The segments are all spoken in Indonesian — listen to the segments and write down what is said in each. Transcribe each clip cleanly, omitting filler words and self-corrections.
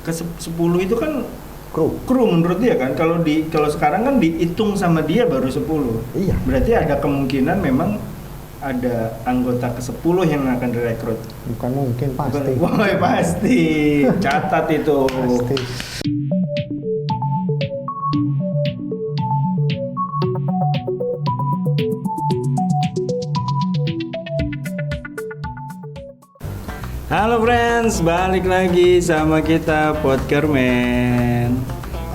10 itu kan Kru menurut dia kan. Kalau sekarang kan dihitung sama dia baru 10. Iya. Berarti ada kemungkinan memang ada anggota ke-10 yang akan direkrut. Bukan mungkin, pasti. Wah, pasti. Catat itu. Pasti. Halo friends, balik lagi sama kita Podkerman.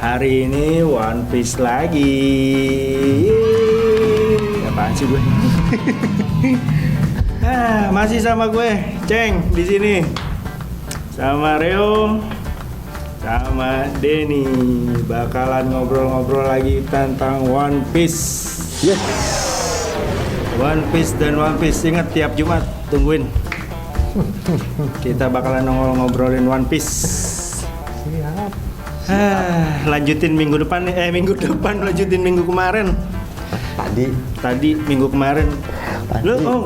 Hari ini One Piece lagi. Yeay. Apaan sih gue? Masih sama gue, Ceng di sini. Sama Reo, sama Denny. Bakalan ngobrol-ngobrol lagi tentang One Piece. Yes. One Piece dan One Piece. Ingat tiap Jumat tungguin. Kita bakalan ngobrolin One Piece. Siap. Lanjutin minggu depan lanjutin minggu kemarin. Tadi minggu kemarin.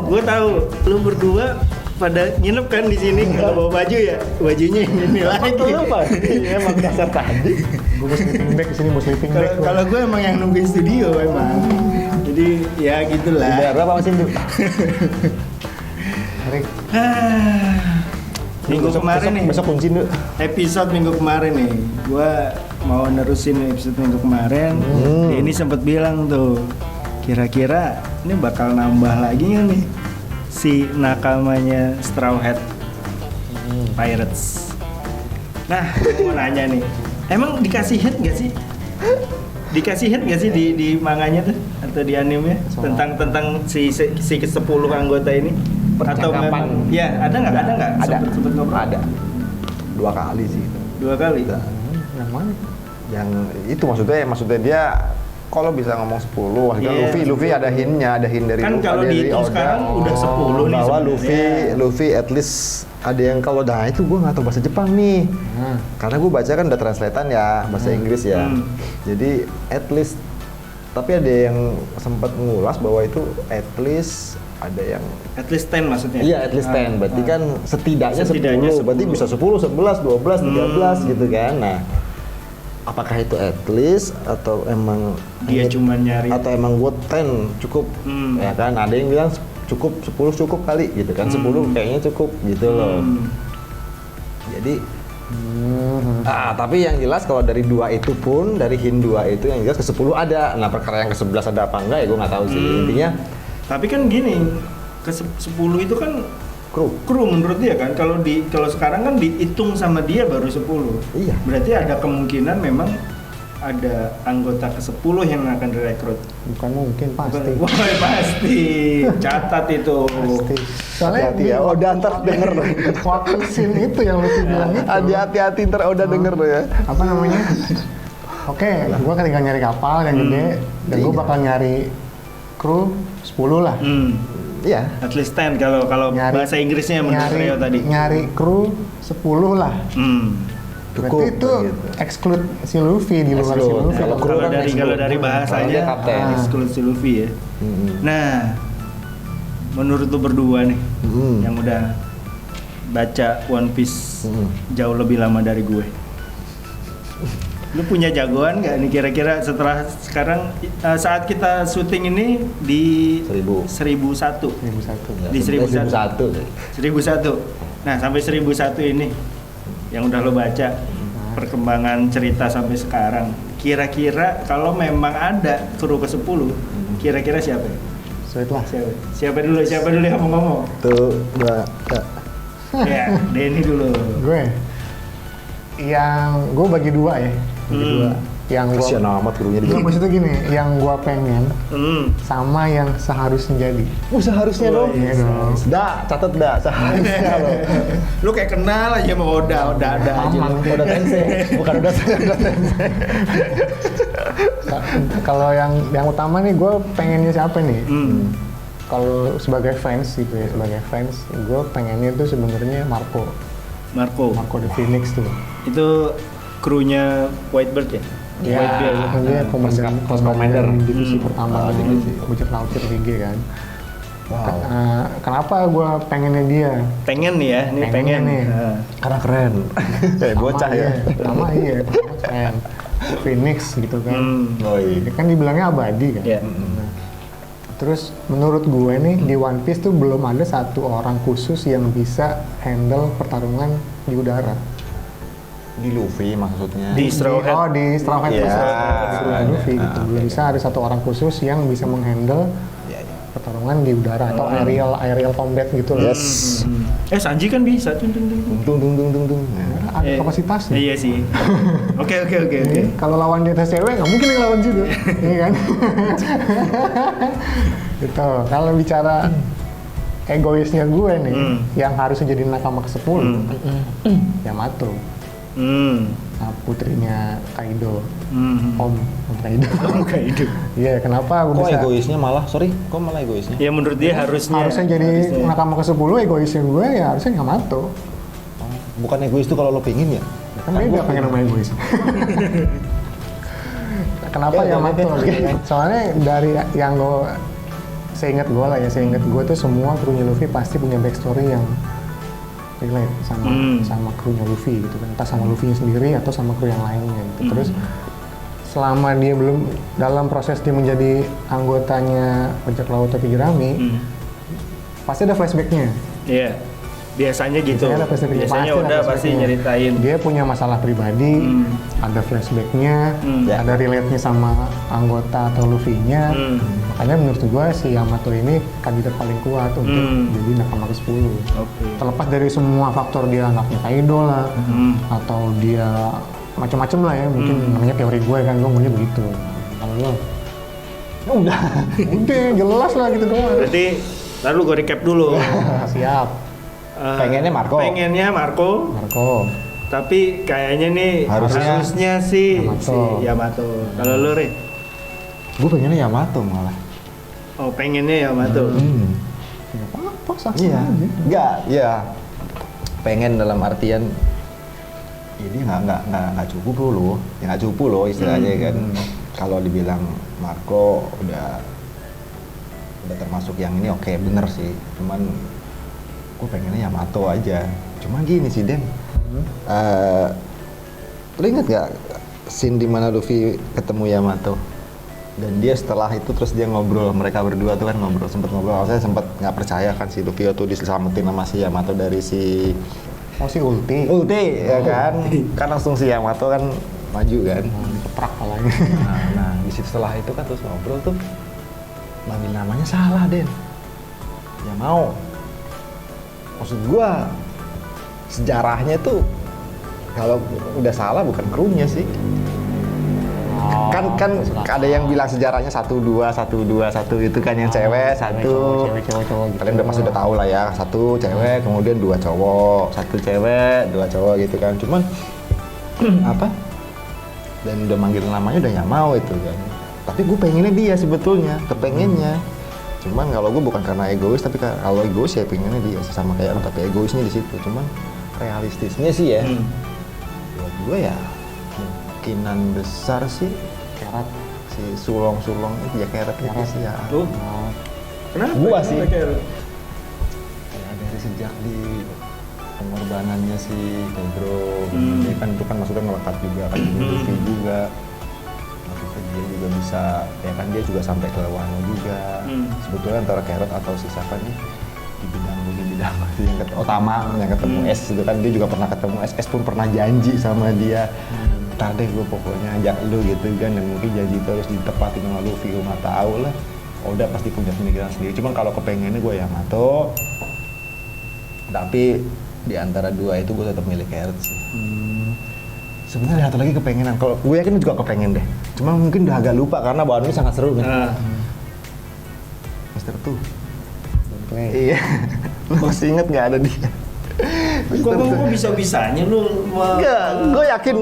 Gue tahu lu berdua pada nginep kan di sini nggak bawa baju ya, bajunya ini lagi. Emang dasar tadi. Gue mau sleeping bag kesini, mau sleeping bag. Kalau gue emang yang nungguin studio emang. Jadi ya gitulah. Dibayar berapa Mas Indu? Minggu kemarin nih. Besok kunci dulu. Episode minggu kemarin nih, gua mau nerusin episode minggu kemarin. Ini sempat bilang tuh, kira-kira ini bakal nambah lagi nggak nih si nakamanya Straw Hat Pirates. Nah, gua mau nanya nih, emang dikasih hit nggak sih? Dikasih hit nggak sih di manganya tuh atau di anime tentang si ke-10 anggota ini? Atau memang ya ada nggak sempet ngobrol? Ada 2 kali sih. 2 kali. Yang mana? Yang itu maksudnya dia kalau bisa ngomong 10 Yeah. Luffy ada hintnya, ada hint dari Kan kalau dihitung sekarang udah 10 nih bahwa sebenarnya. Luffy at least ada yang kalau itu gue nggak tahu bahasa Jepang nih. Karena gue baca kan udah translatean ya bahasa Inggris ya. Jadi at least, tapi ada yang sempat ngulas bahwa itu at least ada yang At least 10 maksudnya? Iya, at least 10. Berarti kan setidaknya 10. Berarti bisa 10, 11, 12, 13 gitu kan. Nah, apakah itu at least atau emang Dia cuma nyari atau emang buat 10 cukup? Ya kan, ada yang bilang cukup 10 cukup kali gitu kan. 10 kayaknya cukup gitu loh. Jadi tapi yang jelas kalau dari 2 itu pun, dari hint 2 itu yang jelas ke-10 ada. Nah, perkara yang ke-11 ada apa enggak ya gue nggak tahu sih. Intinya tapi kan gini, ke-10 itu kan kru menurut dia kan. Kalau sekarang kan dihitung sama dia baru 10. Iya. Berarti ada kemungkinan memang ada anggota ke-10 yang akan direkrut. Bukan mungkin, pasti. Wah, pasti. Catat itu. Pasti. Soalnya hati-hati ya, Oda ntar denger. Waktu scene itu yang lu bilang itu. Hati-hati ntar Oda denger tuh ya. Apa namanya? Oke, gua kan tinggal nyari kapal yang gede dan gua bakal nyari kru 10 lah. Iya. At least 10 kalau bahasa Inggrisnya menurut Reo tadi. Nyari kru 10 lah. Cukup, Berarti itu gitu. exclude si Luffy di luar si Exclude. Luffy. Kalau dari bahasanya dia kapten. exclude si Luffy ya. Nah, menurut lu berdua nih yang udah baca One Piece jauh lebih lama dari gue, lu punya jagoan nggak nih kira-kira setelah sekarang saat kita syuting ini di 1001 di 1001. Nah, sampai 1001 ini yang udah lo baca perkembangan cerita sampai sekarang, kira-kira kalau memang ada kru ke-10, kira-kira siapa? Sweet lah. Siapa dulu yang mau ngomong? Tuh, Ya, Denny dulu. Gue bagi 2 ya. Yang gua kasihan amat gurunya di Nggak, maksudnya gini, yang gua pengen sama yang seharusnya jadi. Seharusnya dong. Iya dong. Catet seharusnya loh. Lu kayak kenal aja sama Oda ada aja. Oda Tensei, bukan Oda Tensei. Kalau yang utama nih, gue pengennya siapa nih? Kalau sebagai fans gitu ya, gue pengennya tuh sebenarnya Marco the Phoenix tuh. Itu krunya Whitebird ya? Dia komandan divisi pertama divisi bajak laut 3 kan. Kenapa gue pengennya dia? Pengen nih ya, ini pengen nih. Karena keren. Kayak bocah ya. Pertama iya, keren. Phoenix gitu kan. Oh iya. Kan dibilangnya abadi kan. Yeah. Terus menurut gue nih di One Piece tuh belum ada satu orang khusus yang bisa handle pertarungan di udara. Di Luffy maksudnya. Di Straw Hat. Di Straw Hat. Iya. Di Luffy gitu. Belum bisa ada satu orang khusus yang bisa menghandle pertarungan di udara atau aerial combat gitu loh. Yes. Sanji kan bisa. Tung. Ada kapasitasnya. Iya sih. Oke. Kalau lawan di atas cewek nggak mungkin yang lawan juga, iya kan? Gitu. Kalau bicara egoisnya gue nih, yang harusnya jadi nakama ke-10, Yamato. Putrinya Kaido. Om Kaido. Iya, kenapa gue bisa? Egoisnya malah, kok malah egoisnya? Ya menurut dia harusnya jadi nakama ke-10, egoisnya gue ya harusnya Yamato. Bukan egois itu kalau lo pingin ya? Kan beda pengen sama egois. Kenapa Yamato? Soalnya dari yang seingat gue tuh semua krunya Luffy pasti punya backstory yang relate sama krunya Luffy gitu kan, entah sama Luffy sendiri atau sama kru yang lainnya gitu. Terus selama dia belum dalam proses dia menjadi anggotanya bajak laut topi jerami, pasti ada flashbacknya. Iya. Biasanya gitu. Biasanya udah pasti nyeritain. Dia punya masalah pribadi, ada flashbacknya, ada relate-nya sama anggota atau Luffy-nya. Makanya menurut gue si Yamato ini kandidat paling kuat untuk jadi nakama ke-10. Terlepas dari semua faktor dia anaknya Kaido lah, atau dia macam-macam lah ya, mungkin namanya teori gue kan, gue maunya begitu. Kalau lo? Ya udah jelas lah gitu doang. Berarti lalu gue recap dulu. Siap. Pengennya Marco. Tapi kayaknya nih harusnya si Yamato. Kalau lu, Re? Gue pengennya Yamato malah. Oh, pengennya Yamato. Ya apa sah iya. Enggak, ya. Pengen dalam artian ini nggak cukup loh. Ya nggak cukup loh istilahnya kan. Kalau dibilang Marco udah termasuk yang ini oke, bener sih. Cuman gue pengennya Yamato aja. Cuma gini sih Den, lo inget gak scene dimana Luffy ketemu Yamato? Dan dia setelah itu terus dia ngobrol, mereka berdua tuh kan sempet ngobrol. Saya sempet nggak percaya kan si Luffy tuh diselamatin sama si Yamato dari si Ulti ya kan? Kan langsung si Yamato kan maju kan? Ketrak palanya. Nah di situ setelah itu kan terus ngobrol tuh manggil namanya salah Den. Ya mau. Maksud gua sejarahnya tuh kalau udah salah bukan krunya sih. Kan ada yang bilang sejarahnya 1-2 itu kan yang cewek satu. Cewek-cowok gitu. Kalian udah pasti udah tahu lah ya, 1 cewek kemudian 2 cowok, 1 cewek 2 cowok gitu kan. Cuman apa? Dan udah manggil namanya udah nggak mau itu kan. Tapi gue pengennya dia sebetulnya, kepengennya. Cuman kalau gue bukan karena egois, tapi kalau egois ya pengennya dia sama kayak lu, tapi egoisnya di situ. Cuman realistisnya sih ya, buat gue ya kemungkinan besar sih Carrot, si sulong-sulong itu ya Carrot itu sih ya. Kenapa? Gua sih. Carrot? Ya dari sejak di pengorbanannya si Pedro, dia kan itu kan maksudnya ngelekat juga kan Luffy juga. Dia juga bisa, ya kan dia juga sampai ke Wano juga. Sebetulnya antara Carrot atau si siapa nih di bidang yang Otama yang ketemu S itu kan, dia juga pernah ketemu S pun pernah janji sama dia. Ntar deh gue pokoknya ajak lu gitu kan, dan mungkin janji itu harus ditepatin sama Luffy, gue nggak tahu lah. Oda pasti punya pemikiran sendiri. Cuman kalau kepengennya gue Yamato, tapi di antara dua itu gue tetap milih Carrot sih. Sebenarnya ada satu lagi kepengenan. Kalau gue yakin juga kepengen deh. Cuma mungkin udah agak lupa karena bawaan ini sangat seru kan. Mister tuh. Iya. Lu masih inget nggak ada dia? Kok bisa-bisanya lu? Enggak, gue yakin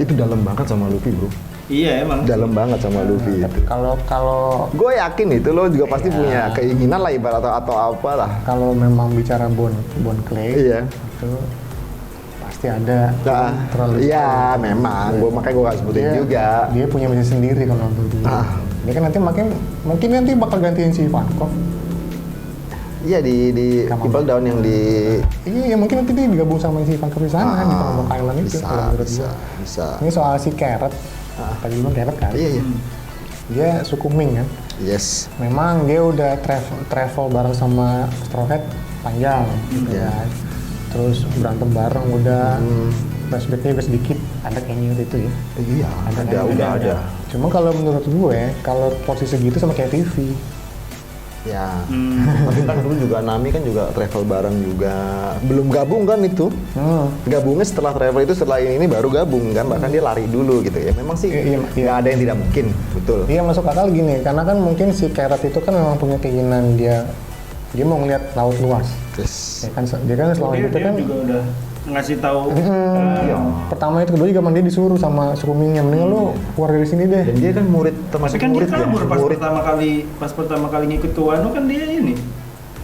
itu dalam banget sama Luffy bro. Iya emang. Dalam banget sama Luffy itu. Kalau gue yakin itu lo juga pasti punya keinginan lah ibarat atau apa lah. Kalau memang bicara Bon Clay, itu pasti ada. Iya memang. Gue makanya gue gak sebutin juga. Dia punya bisnis sendiri kalau untuk itu. Dia kan nanti mungkin nanti bakal gantiin si Ivankov. Iya di Wimbledon yang di. Iya mungkin nanti dia digabung sama si Ivankov di sana di Palembang Island itu. Bisa. Ini soal si Carrot. Tadi lu Carrot kan? Iya. Dia suku Ming kan? Yes. Memang dia udah travel bareng sama Straw Hat panjang gitu kan. Terus berantem bareng udah. Flashbacknya udah sedikit, ada kayaknya itu ya. Iya, ada. Cuma kalau menurut gue, kalau posisi segitu sama kayak TV. Ya, tapi kan dulu juga Nami kan juga travel bareng juga. Belum gabung kan itu. Gabungnya setelah travel itu, setelah ini baru gabung kan. Bahkan dia lari dulu gitu ya. Memang sih nggak ada yang tidak mungkin, betul. Iya masuk akal gini, karena kan mungkin si Carrot itu kan memang punya keinginan dia mau ngeliat laut luas. Yes. Ya kan, dia kan selama itu kan juga udah ngasih tahu. Pertama itu kedua juga dia disuruh sama suku Mingnya, mendingan lu keluar dari sini deh. Dan dia kan murid, Tapi termasuk kan murid dia kabur pas pertama kali ngikut ke Wano kan dia ini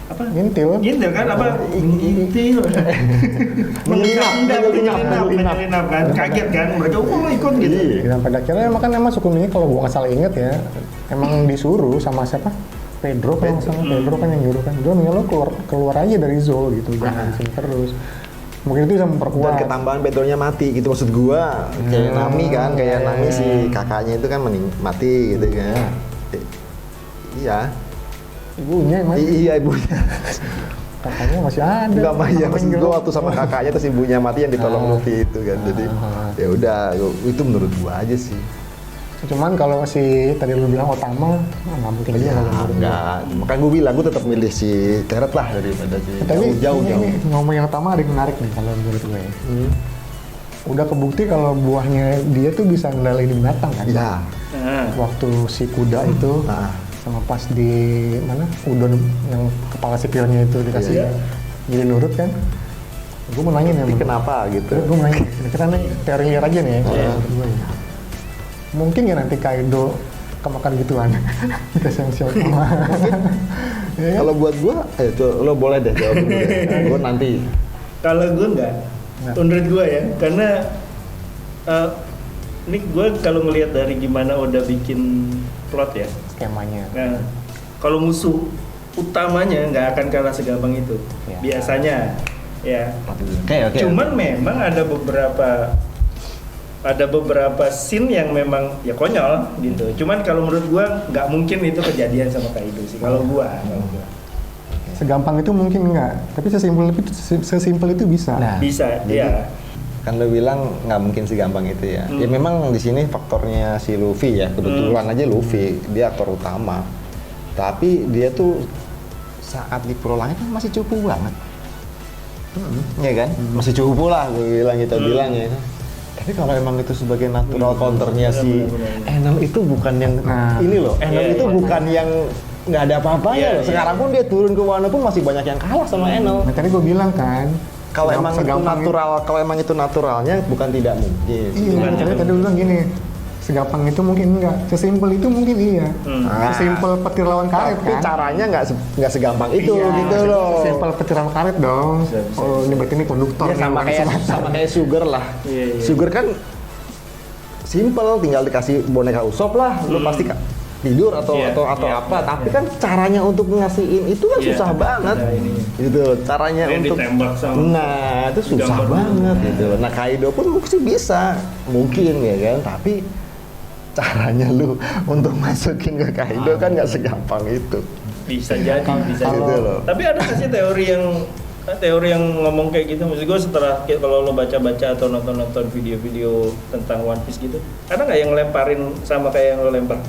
apa? Ngintil kan apa? Ngintil. Menyelinap kan, kaget kan, mereka ikut gitu. Dan pada akhirnya emang suku Mingnya kalau gua nggak salah inget ya, emang disuruh sama siapa? Pedro kalau nggak salah, Pedro kan yang nyuruh kan, udah mendingan lo keluar aja dari Zol gitu, jangan sini terus. Mungkin itu bisa memperkuat. Dan ketambahan Pedronya mati gitu maksud gua. Kayak Nami kan, kayak Nami si kakaknya itu kan mati gitu kan. Iya. Ibunya yang mati. Iya ibunya. Kakaknya masih ada. Enggak mah ya maksud gua waktu sama kakaknya terus ibunya mati yang ditolong Luffy itu kan. Jadi ya udah itu menurut gua aja sih. Cuman kalau si tadi lu bilang Otama, nggak mungkin juga kalau enggak. Makanya gue bilang gue tetap milih si Carrot lah daripada si jauh. Ngomong yang Otama ada yang menarik nih kalau menurut gue. Udah kebukti kalau buahnya dia tuh bisa ngendaliin binatang kan? Iya. Waktu si kuda itu sama pas di mana udon yang kepala sipilnya itu dikasih jadi nurut kan? Gue mau nanya nih. Kenapa gitu? Gue mau nanya. Kita nih teori liar aja nih. Mungkin ya nanti Kaido kemakan gituan dikasih yang siapa Kalau buat gua, lo boleh deh jawab dulu deh. Gua nanti. Kalau gua enggak, menurut gua ya, karena ini gua kalau ngelihat dari gimana Oda bikin plot ya, skemanya. Nah, kalau musuh utamanya nggak akan kalah segampang itu, biasanya, ya. Oke. Cuman memang ada beberapa scene yang memang ya konyol gitu. Cuman kalau menurut gua nggak mungkin itu kejadian sama Kaido sih. Kalau gua. Segampang itu mungkin nggak, tapi sesimpel itu bisa. Nah, bisa, iya. Kan lo bilang nggak mungkin segampang itu ya. Ya memang di sini faktornya si Luffy ya. Kebetulan aja Luffy dia aktor utama. Tapi dia tuh saat di Pulau Langit kan masih cupu banget. Iya kan? Masih cupu lah gue bilang kita bilang ya. Tapi kalau emang itu sebagai natural counternya si Enel itu bukan yang ini loh. Enel itu bukan yang nggak ada apa-apanya loh. Sekarang pun dia turun ke Wano pun masih banyak yang kalah sama Enel. Nah, tadi gue bilang kan, kalau emang itu natural, kalau emang itu naturalnya bukan tidak mungkin. Iya, tadi gue bilang gini, segampang itu mungkin enggak, sesimpel itu mungkin iya. Sesimpel petir lawan karet tapi kan. caranya nggak segampang itu gitu loh. Sesimpel petir lawan karet dong. Oh, ini berarti ini konduktor. Ya, sama kayak Sugar lah. Sugar kan simple, tinggal dikasih boneka Usopp lah, lu pasti tidur atau apa. Tapi kan caranya untuk ngasihin itu kan susah banget. Gitu, caranya untuk itu susah banget gitu. Nah, Kaido pun mesti bisa, mungkin ya kan, tapi caranya lu untuk masukin ke Kaido kan nggak segampang itu. Bisa jadi, bisa gitu loh. Tapi ada nggak sih teori yang ngomong kayak gitu? Maksud gue setelah kalau lo baca-baca atau nonton video-video tentang One Piece gitu, ada nggak yang ngelemparin sama kayak yang lo lempar?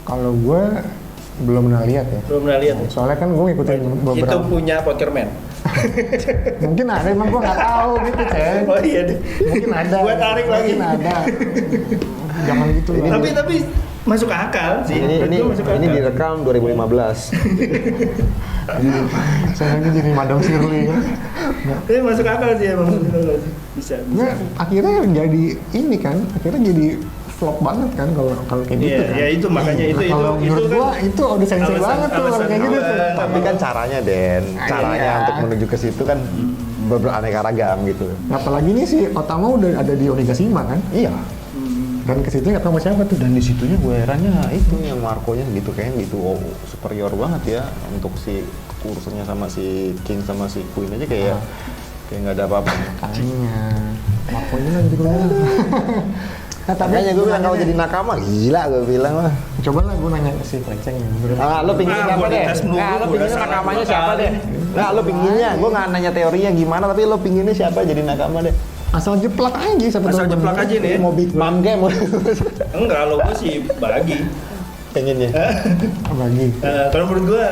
Kalau gue belum pernah lihat ya. Belum pernah lihat. Soalnya kan gue ngikutin beberapa. Itu punya Pokerman. Mungkin ada, emang gue nggak tahu gitu, Ceng. Oh iya deh. Mungkin ada. Gue tarik lagi. Mungkin ada. Jangan gitu lah. Tapi masuk akal sih. Ini direkam 2015. Saya lagi jadi Madam Shirley kan. Ini masuk akal sih emang. Bisa. Nah, akhirnya jadi ini kan, akhirnya jadi flop banget kan kalau kayak gitu kan. Iya, itu makanya itu kalau menurut gua itu udah sensei banget tuh kalau kayak gitu. Tapi kan caranya caranya untuk menuju ke situ kan beraneka ragam gitu. Apalagi nih si Otama udah ada di Onigashima kan? Iya. Dan ke situ nggak tahu sama siapa tuh. Dan di situnya gue herannya itu yang Marco-nya gitu kayaknya gitu superior banget ya untuk si urusannya sama si King sama si Queen aja kayak nggak ada apa-apa. Makanya Marco-nya lagi gitu. Nah, tapi makanya gue bilang kalau jadi nakama gila gue bilang mah. Coba lah gue nanya ke si Klenceng ya. Lo pinginnya siapa deh? Nah, lo pinginnya nakamanya siapa deh? Nah, lo pinginnya, gue nggak nanya teorinya gimana, tapi lo pinginnya siapa jadi nakama deh? Asal jeplak aja, asal jeplak aja nih. Mau big Mam game. Enggak, lo gue sih bagi. Pengennya. Bagi. Kalau menurut gue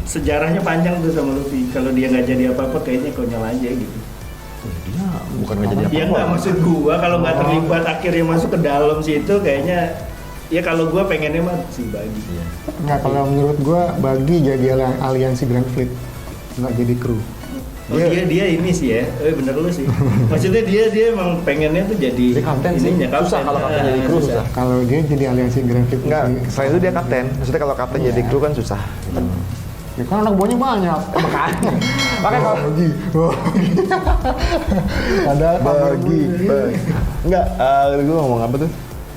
sejarahnya panjang tuh sama Luffy. Kalau dia nggak jadi apa-apa, kayaknya konyol aja gitu. Dia bukan nggak jadi apa-apa. Ya nggak, maksud gua kalau nggak terlibat akhirnya masuk ke dalam situ kayaknya ya kalau gua pengennya mah sih bagi. Nggak, kalau menurut gua bagi jadi aliansi Grand Fleet, nggak jadi kru. Oh dia ini sih ya, bener lu sih. Maksudnya dia emang pengennya tuh jadi kapten sih. Susah kalau kapten jadi kru susah. Kalau dia jadi aliansi Grand Fleet Enggak, selain itu dia kapten. Maksudnya kalau kapten jadi kru kan susah. Ya kan anak buahnya banyak. Makanya kalau bagi. Ada bagi. Enggak, gue ngomong apa tuh?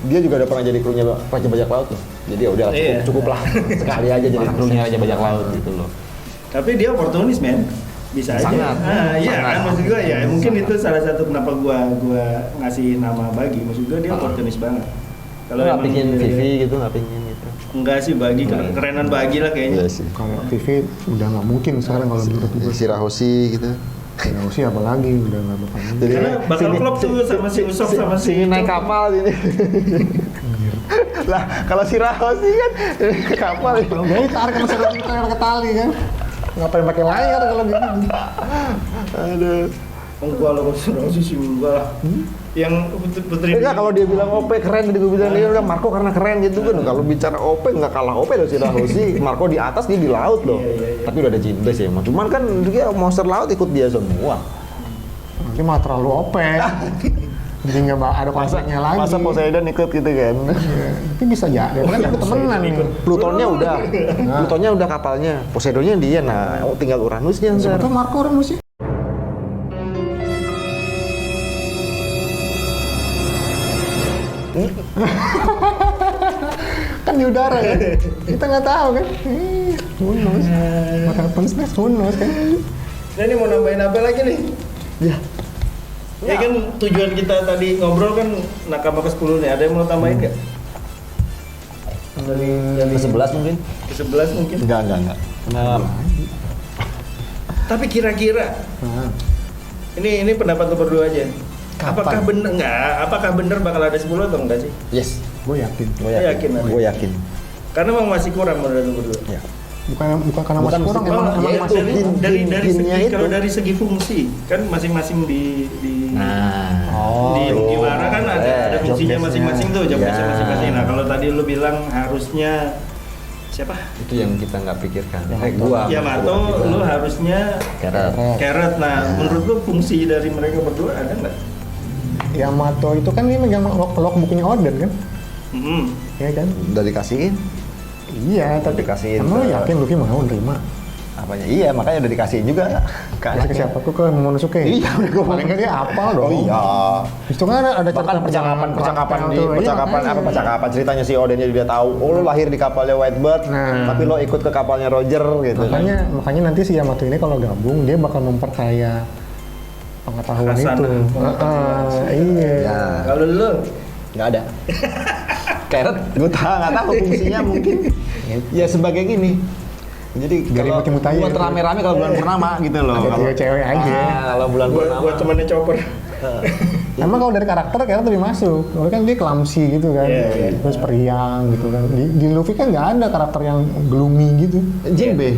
Dia juga udah pernah jadi krunya Raja Bajak Laut loh. Jadi ya udah cukup lah. Sekali aja jadi krunya Raja Bajak Laut gitu loh. Tapi dia oportunis, men. Bisa aja. Iya kan, maksud gue ya mungkin itu salah satu kenapa gua ngasih nama bagi. Maksud gue dia oportunis banget. Kalau nggak pingin Vivi gitu, nggak pingin gitu. Enggak sih bagi, kerenan bagi lah kayaknya. Iya sih. Kalau Vivi udah nggak mungkin sekarang kalau menurut gue. Si Rahoshi gitu. Rahoshi apalagi udah nggak bakal mungkin. Karena bakal klop tuh sama si Usopp sama si naik kapal ini. Lah kalau si Rahoshi kan ke kapal. Kalau gue tarik sama serang ke tali kan. Ngapain pakai layar kalau gitu? Aduh. Enggak lah, kalau sih enggak lah. Yang putri enggak, kalau dia bilang OP keren, jadi gue bilang dia udah Marco karena keren gitu kan. Kalau bicara OP nggak kalah OP loh si Rahoshi. Marco di atas, dia di laut loh. Iya. Tapi udah ada cinta sih emang. Cuman kan dia monster laut ikut dia semua. Nanti malah terlalu OP. Jadi nggak ada konfliknya lagi. Masa Poseidon ikut gitu kan? Tapi bisa ya, kan tapi temenan nih. Plutonnya udah, Plutonnya udah kapalnya. Poseidonnya dia, nah tinggal Uranusnya. Sebetulnya Marco Uranusnya. Kan di udara ya, kita nggak tahu kan. Who knows? What happens next? Who knows kan? Nah ini mau nambahin apa lagi nih? Ya. Ya kan tujuan kita tadi ngobrol kan nakama ke-10 nih, ada yang mau tambahin nggak? Ke 11 mungkin? Ke 11 mungkin? Enggak. Nah, tapi kira-kira ini pendapat lu berdua aja. Apakah bener bakal ada 10 atau enggak sih? yes. Gue yakin. Gue yakin. Karena memang masih kurang menurut lu berdua. Ya. Bukan karena masih kurang, emang ya masih dari hinnya segi itu. kalau dari segi fungsi kan masing-masing di Mugiwara kan ada fungsinya masing-masing tuh, job desk masing-masing. Nah kalau tadi lu bilang harusnya siapa? Itu yang kita nggak pikirkan. Yamato, lu harusnya Carrot. Nah menurut lu fungsi dari mereka berdua ada nggak? Yamato itu kan dia megang logbooknya Oden kan? Iya kan? Udah dikasihin? Iya, tapi dikasihin. Emang lu yakin Luffy mau nerima? Apanya? Iya, makanya udah dikasihin juga. Kasih ke siapa? Kok ke Momonosuke? Iya, paling nggak dia apal dong. Oh iya. Itu kan ada percakapan ceritanya si Oden dia tahu. Oh lu lahir di kapalnya Whitebird, tapi lo ikut ke kapalnya Roger gitu. Makanya nanti si Yamato ini kalau gabung dia bakal memperkaya pengetahuan itu. Iya. Ya. Kalau lu nggak ada. Carrot, gue nggak tahu fungsinya mungkin. Ya sebagai gini. Jadi kalau buat rame-rame kalau bulan purnama gitu loh. Kalau cewek aja. Kalau bulan purnama. Buat temennya Chopper. Emang kalau dari karakter Carrot lebih masuk. Soalnya kan dia clumsy gitu kan. Terus periang gitu kan. Di Luffy kan nggak ada karakter yang gloomy gitu. Jinbe.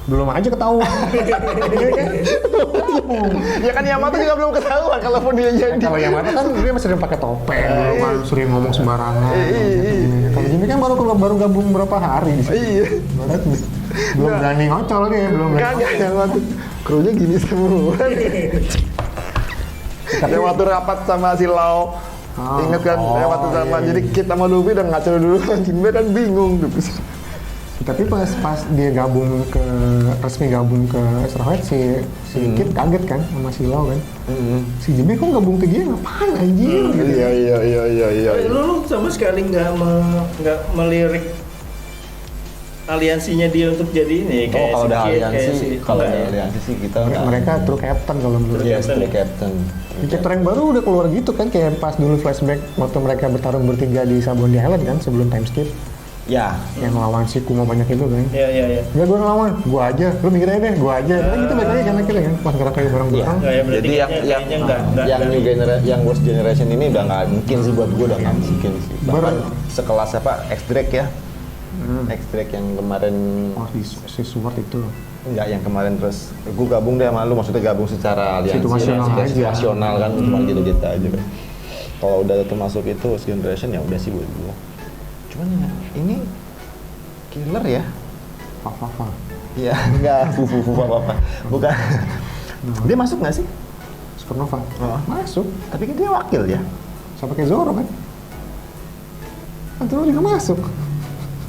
Belum aja ketahuan. Ya kan Yamato juga belum ketahuan kalaupun dia jadi. Kalau Yamato kan dia masih sering pakai topeng, sering ngomong sembarangan. Kalau Jinbe kan baru gabung berapa hari. Iya. Belum berani ngocol dia, belum berani. Kagak Yamato. Krunya gini semua. Tapi waktu rapat sama si Lau, inget kan waktu sama jadi kita sama Luffy udah ngaco dulu kan Jinbe kan bingung gitu. Tapi pas dia resmi gabung ke Asteroid si Kid kaget kan sama si Lau kan. Si JB kok gabung ke dia ngapain anjir? Iya. Lu sama sekali nggak melirik aliansinya dia untuk jadi ini kayak kalau ada kayak aliansi sih kita mereka true captain kalau menurut Iya, true captain. Di chapter yang baru udah keluar gitu kan, kayak pas dulu flashback waktu mereka bertarung bertiga di Sabondi Island kan sebelum time skip. Ya. Yang lawan si Kuma banyak itu kan. Iya. Enggak, gue ngelawan, gue aja, lu mikir aja deh, gue aja. Kan gitu baik aja kan akhirnya kan, pas gerak kayak bareng-bareng. Jadi yang worst generation ini udah nggak mungkin sih buat gue, udah nggak mungkin sih. Bahkan sekelas X-Drake ya. X-Drake yang kemarin si Sword itu. Enggak, yang kemarin terus gue gabung deh sama lu, maksudnya gabung secara aliansi situasional kan, cuma gitu-gitu aja kan. Kalau udah termasuk itu worst generation ya udah sih buat gue. Cuman ini killer ya. Apa? Iya, enggak apa-apa. Bukan. Dia masuk nggak sih? Supernova? Masuk. Tapi kan dia wakil ya. Sama kayak Zoro kan? Zoro juga masuk.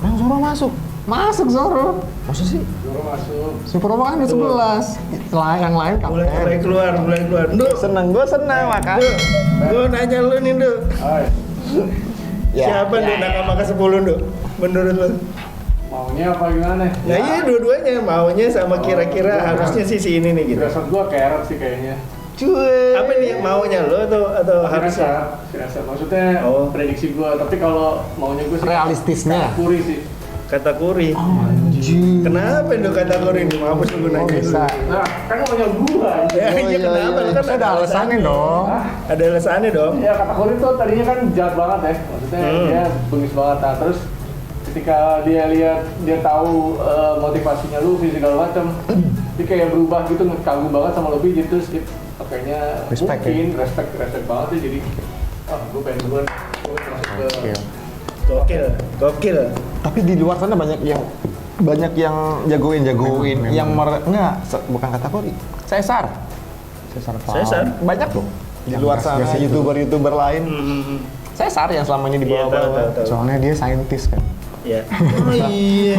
Zoro masuk? Masuk Zoro. Masa sih? Zoro masuk. Supernova kan ada 11. Yang lain kapten. Mulai keluar. Gue seneng makanya. Gue nanya lu nih, Nduk. Siapa Nduk nakama ke-10, Nduk? Menurut lu? Maunya apa gimana? Nah iya dua-duanya maunya sama kira-kira harusnya sih si ini nih gitu. Firasat gua Carrot sih kayaknya. Cuy. Apa nih maunya lo atau harusnya? Firasat maksudnya prediksi gua, tapi kalau maunya gua sih realistisnya. Katakuri sih. Katakuri. Anjir. Kenapa Nduk Katakuri ini? Mampus lu nanya Bisa. Nah, kan maunya gua. Iya kenapa? Lu kan Ada alasannya dong. Ada alasannya dong. Ya Katakuri tuh tadinya kan jahat banget ya. Maksudnya dia bengis banget. Nah, terus ketika dia lihat, dia tahu motivasinya Luffy segala macam, dia kayak berubah gitu, kagum banget sama Luffy gitu, kayaknya Respect, mungkin respect banget ya, jadi gue pengen duluan, gue masuk ke Gokil. Tapi di luar sana banyak yang jagoin, bukan kategori. Caesar banyak loh. Di luar sana YouTuber lain. Caesar yang selama ini dibawa-bawa. Tahu. Soalnya dia saintis kan. Iya. Oh iya.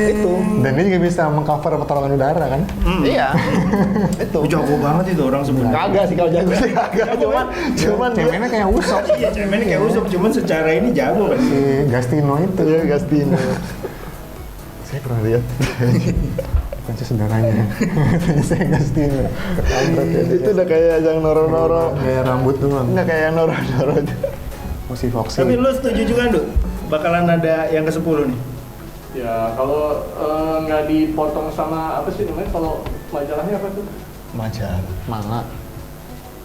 Itu. Dan dia juga bisa mengcover pertolongan udara kan. Iya. Itu. Jago banget itu orang sebenarnya. Kagak sih kalau jago sih kagak. Cuman dia Cemennya kayak Usopp. Iya, cemennya kayak Usopp, cuman secara ini jago kan. Si Gastino itu. Iya, Gastino. Saya pernah lihat. Bukan sih saudaranya. Saya Gastino. Itu udah kayak yang noro-noro. Kayak rambut doang. Enggak kayak yang noro-noro. Foxy. Tapi lu setuju juga, Nduk? Bakalan ada yang ke-10 nih? ya kalau nggak dipotong sama apa sih namanya kalau majalahnya apa tuh? Majalah. Manga.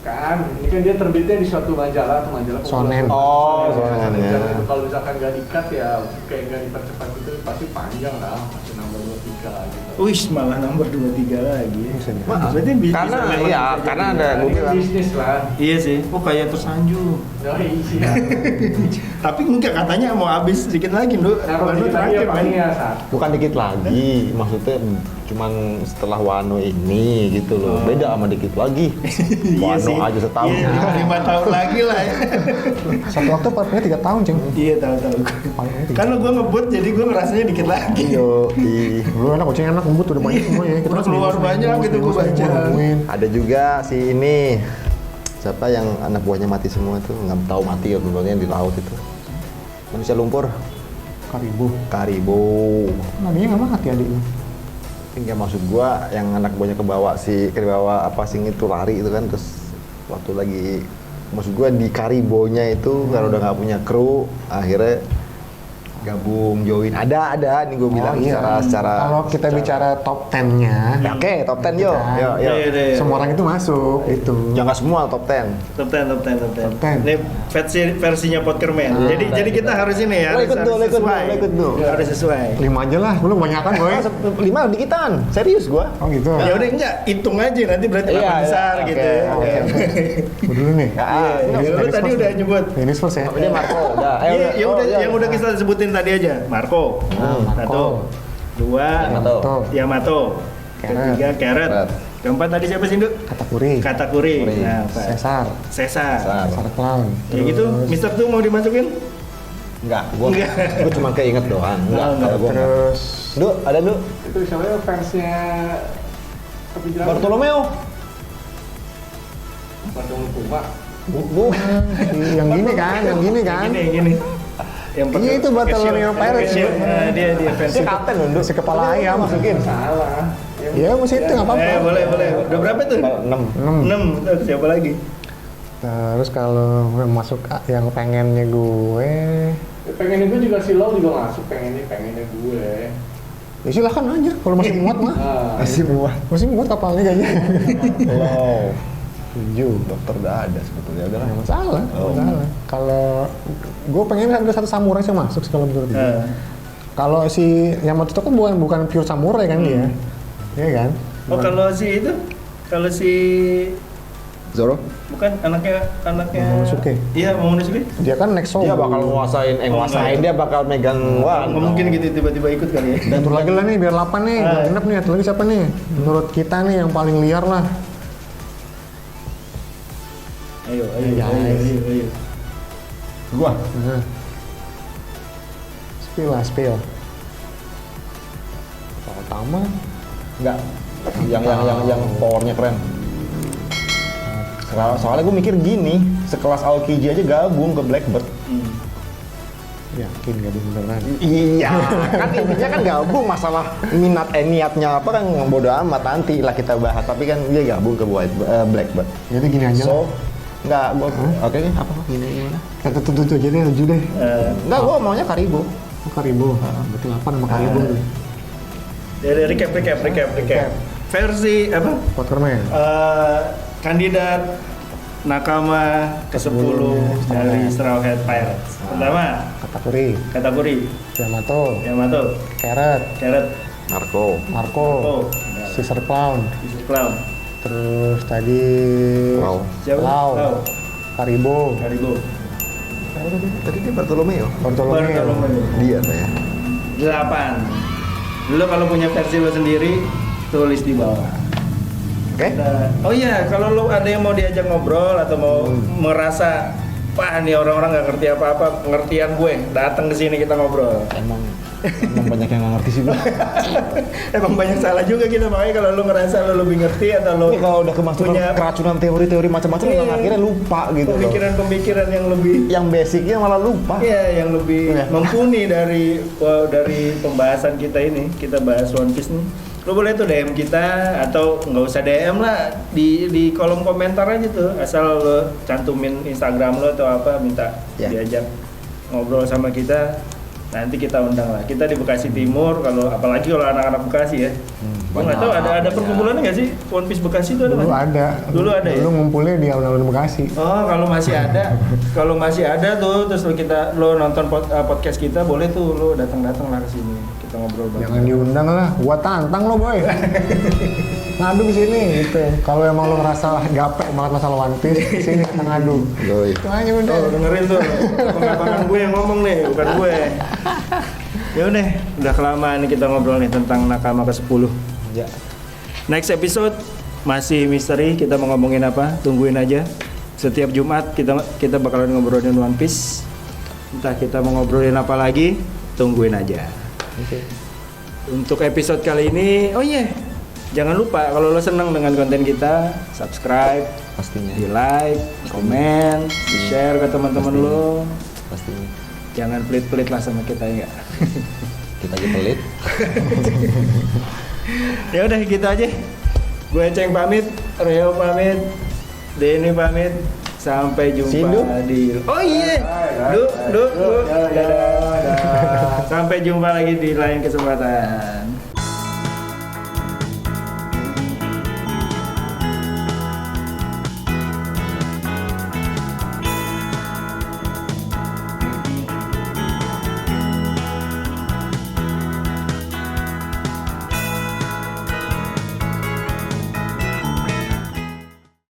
Kan, ini kan dia terbitnya di suatu majalah Shonen. Oh, Shonen ya. Kalau misalkan nggak di-cut ya kayak nggak dipercepat itu pasti panjang lah, masih nomor 23 gitu. Wih, malah nomor 23 lagi. Berarti karena iya, karena ada gue bilang bisnis lah. Iya sih, kok kayak tersanjung. Oh iya. Tapi enggak, katanya mau habis sedikit lagi, Nduk. Nah, kalau dikit lagi ya paling ya saat. bukan dikit lagi, maksudnya cuman setelah Wano ini gitu loh. Beda sama dikit lagi. Wano aja setahun. Iya, 5 tahun lagi lah ya. Satu waktu partnya 3 tahun, Ceng. Iya, tahu. Kan gue ngebut jadi gue ngerasanya dikit lagi. Yo, Lu anak kucing enak ngebut udah banyak semua ya. Udah keluar banyak gitu gue baca. ada juga si ini siapa yang anak buahnya mati semua tuh, nggak tahu mati ya tentunya di laut itu. Manusia lumpur. Karibo. Nadinya nggak mati adiknya. Enggak, maksud gua yang anak buahnya kebawa apa sing itu lari itu kan, terus waktu lagi maksud gua di Karibonya itu karena udah nggak punya kru akhirnya gabung join ada ini gue bilang secara kalau kita bicara top 10-nya oke, top 10 yo. Semua orang itu masuk itu. Jangan semua top 10. Top 10. 10. Ini versinya Potkerman. Jadi kita harus ini ya. Ikut dulu. Harus sesuai. 5 aja lah, belum banyakan boy. 5 dikitan. Serius gua. Oh gitu. Ya udah enggak, hitung aja nanti berarti Iya, berapa besar oke, gitu. oke. Gua dulu nih. Lu tadi udah nyebut. Ini first ya. Ini Marco udah. Yang udah kita sebutin tadi aja. Marco. Marco. 2 Yamato. Ketiga Carrot. Keempat tadi siapa sih, Nduk? Katakuri. Nah, Caesar Caesar Clown. Ya gitu, Mister tuh mau dimasukin? Enggak, gua cuma keinget doang. Enggak, kalau gua Terus Du, ada Du. Itu siapa fansnya Kopi Jerami? Bartolomeo. Bandung Puma. yang gini kan. Gini. Yang Iya, itu Bartolomeo Pirates. Dia fans. Si kapten loh, Du. Si kepala ayam. Masukin. Salah. Iya, masih itu nggak apa-apa. Boleh. Udah berapa tuh? 6. 6. Tuh, siapa lagi? Terus kalau masuk yang pengennya gue, Pengennya gue juga si Lau juga masuk, pengennya gue. ya silahkan aja kalau masih muat mah. Nah, Masih muat. Kapalnya kayaknya. Wow. Setuju. Dokter udah ada sebetulnya, udah lah. Nggak masalah. Kalau gue pengen ada satu samurai yang masuk sih kalau menurut gue. Kalau si Yamato itu kan bukan pure samurai kan dia, iya kan? Oh, kalau si Zoro? bukan anaknya Momonosuke. Iya, Momonosuke. Dia kan next Dia bakal nguasain, dia bakal megang Nggak mungkin gitu tiba-tiba ikut kali ya. Dan atur lagi lah nih biar 8 nih, biar genep nih. Atur lagi siapa nih? Menurut kita nih yang paling liar lah. Ayo. Gua. Nah. Spill. Utama. Enggak. Yang powernya keren. Soalnya gue mikir gini, sekelas Aokiji aja gabung ke Blackbird. Yakin gak beneran? Iya, kan intinya kan gabung, masalah niatnya apa kan bodo amat, nanti lah kita bahas. Tapi kan dia gabung ke Blackbird. Jadi gini aja lah. Enggak, gua oke nih, apa gimana? Kata tujuh aja deh, 7 deh. Enggak, gua maunya Karibo. Karibo. Berarti 8 sama Karibo tuh. Recap. Versi apa? Waterman. Kandidat nakama ke-10 dari Straw Hat Pirates. Pertama, Katakuri, Yamato, Carrot, Marco. Marco, Caesar Clown. Terus tadi Lau, Karibo. Tadi dia Bartolomeo. Dia apa ya? 8. Lo kalau punya versi lo sendiri, tulis di bawah. Oke. Oh iya, kalau lo ada yang mau diajak ngobrol atau mau merasa, wah nih orang-orang nggak ngerti apa-apa, pengertian gue, datang ke sini kita ngobrol. Emang banyak yang nggak ngerti sih gua. Emang banyak salah juga kita, makanya kalau lo ngerasa lo lebih ngerti atau lo Ini kalau udah kemasukan keracunan teori-teori macam-macam, akhirnya lupa gitu. Pemikiran yang lebih, yang basicnya malah lupa. iya, yang lebih mumpuni dari pembahasan kita ini. Kita bahas One Piece nih. Lo boleh tuh DM kita, atau nggak usah DM lah, di kolom komentar aja tuh, asal lo cantumin Instagram lo atau apa, minta diajak ngobrol sama kita, nanti kita undang lah. Kita di Bekasi Timur, apalagi kalau anak-anak Bekasi ya. Gue nggak tahu ada perkumpulan nggak sih One Piece Bekasi itu ada? Dulu ada ya. Dulu ngumpulnya di alun-alun Bekasi. Oh, kalau masih ada tuh, terus lo nonton podcast kita, boleh tuh lo datang lah ke sini, kita ngobrol bareng. Jangan diundang lah, gua tantang lo boy. Ngadu di sini gitu. Kalau emang lo ngerasa gapek banget masalah One Piece, sini kita ngadu. Itu aja udah. Oh, dengerin tuh, pengakuan gue yang ngomong nih, bukan gue. Ya udah kelamaan nih kita ngobrol nih tentang nakama ke-10. Ya. Next episode masih misteri, kita mau ngomongin apa? Tungguin aja. Setiap Jumat kita bakalan ngobrolin One Piece. Entah kita mau ngobrolin apa lagi, tungguin aja. Oke. Untuk episode kali ini, jangan lupa kalau lo senang dengan konten kita, subscribe, Pastinya. di like, komen, di share ke teman-teman lo. Pastinya. Jangan pelit-pelit lah sama kita ya. Kita aja pelit. Ya udah gitu aja. Gue Ceng pamit, Reo pamit, Denny pamit. Sampai jumpa di. Oh iya. Dadah. Sampai jumpa lagi di lain kesempatan.